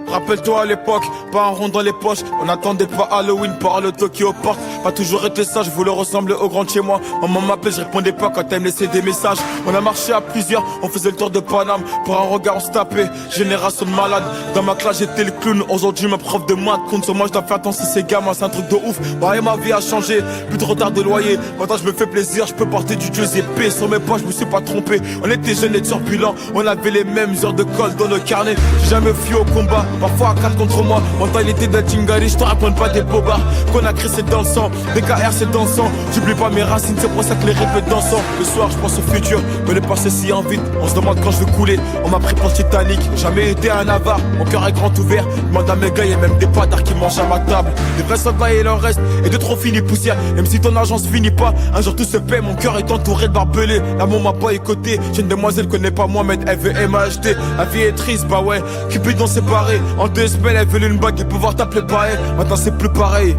Rappelle-toi à l'époque, pas un rond dans les poches. On n'attendait pas Halloween par le Tokyo Park. Pas toujours été ça, je voulais ressembler au grand de chez moi. Maman m'appelait, je répondais pas quand elle me laissait des messages. On a marché à plusieurs, on faisait le tour de Paname. Pour un regard on se tapait, génération de malades. Dans ma classe j'étais le clown, aujourd'hui ma prof de maths compte sur moi, je dois faire attention à ces gamins, c'est un truc de ouf. Ouais, ma vie a changé, plus de retard de loyer. Maintenant je me fais plaisir, je peux porter du Giuseppe. Sur mes pas, je me suis pas trompé. On était jeunes et turbulents, on avait les mêmes heures de colle dans le carnet. J'ai jamais fui au combat, parfois à 4 contre moi. Mon temps il était de Jingari, je te raconte pas des bobards. Qu'on a créé c'est dans le sang, DKR c'est dans le sang. J'oublie pas mes racines, c'est pour ça que les répètes dansant. Le soir je pense au futur, mais le passé si en vite. On se demande quand je vais couler, on m'a pris pour le Titanic. Jamais été un avare, mon cœur est grand ouvert. Demande à mes gars, y'a même des patards qui mangent à ma table. Les vrais soldats il en reste, et de trop finis poussière. Même si ton argent se finit pas, un jour tout se paie. Mon cœur est entouré de barbelés. L'amour m'a pas écouté, j'ai une demoiselle connaît pas moi, mais elle veut MHD. La vie est triste, bah ouais, Cupidon séparé. En 2 semaines elle veut une bague et pouvoir t'appeler pareil. Maintenant c'est plus pareil,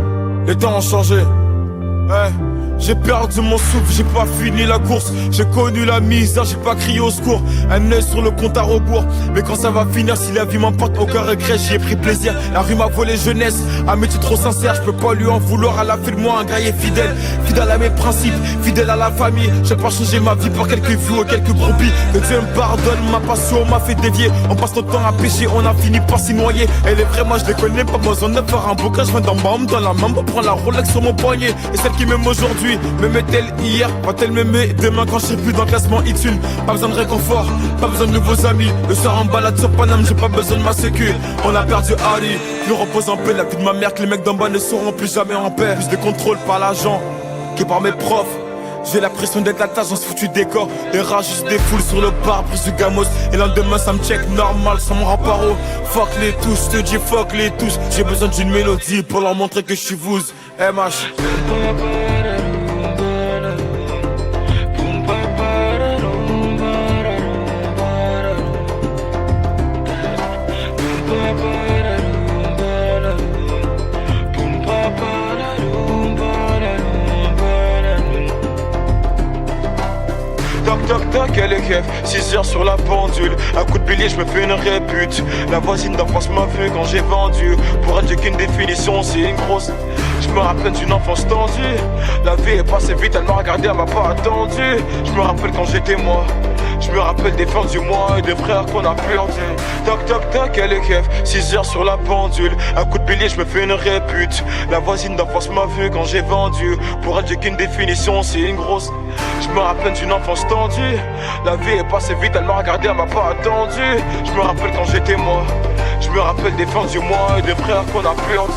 les temps ont changé. J'ai perdu mon souffle, j'ai pas fini la course. J'ai connu la misère, j'ai pas crié au secours. Un œil sur le compte à rebours. Mais quand ça va finir, si la vie m'emporte, aucun regret, j'y ai pris plaisir. La rue m'a volé jeunesse, amitié trop sincère. Je peux pas lui en vouloir, elle a fait de moi un guerrier fidèle. Fidèle à mes principes, fidèle à la famille. J'ai pas changé ma vie pour quelques vues ou quelques brebis. Que Dieu me pardonne, ma passion m'a fait dévier. On passe notre temps à pêcher, on a fini par s'y noyer. Elle est vraie, moi je les connais, pas besoin de faire un bouquin. Je viens d'en bam dans la main pour prendre la Rolex sur mon poignet. Et celle qui m'aime aujourd'hui m'aimait-elle hier, va-t-elle m'aimer demain quand je serai plus dans le classement iTunes. Pas besoin de réconfort, pas besoin de nouveaux amis. Le soir en balade sur Paname, j'ai pas besoin de ma sécu. On a perdu Ali, plus repose en paix. La vie de ma mère que les mecs d'en bas ne seront plus jamais en paix. Plus de contrôle par l'agent que par mes profs. J'ai la pression d'être à tâche dans ce foutu décor. Les rats juste des foules sur le bar, plus du gamos. Et lendemain ça me check normal, ça me rend paro. Fuck les tous, je te dis fuck les tous. J'ai besoin d'une mélodie pour leur montrer que je suis vous. MH. Toc toc toc, elle est keuf, 6 heures sur la pendule. Un coup de bélier, je me fais une répute. La voisine d'en face m'a vu quand j'ai vendu. Pour elle, j'ai qu'une définition, c'est une grosse. Je me rappelle d'une enfance tendue. La vie est passée vite, elle m'a regardé, elle m'a pas attendu. Je me rappelle quand j'étais moi. Je me rappelle des fins du mois et des frères qu'on a perdu. Toc toc toc, elle est keuf, 6 heures sur la pendule. Un coup de bélier, je me fais une répute. La voisine d'en face m'a vu quand j'ai vendu. Pour elle, j'ai qu'une définition, c'est une grosse. Je me rappelle d'une enfance tendue. La vie est passée vite, elle m'a regardé, elle m'a pas attendu. Je me rappelle quand j'étais moi. Je me rappelle des fins du mois et des frères qu'on a perdu.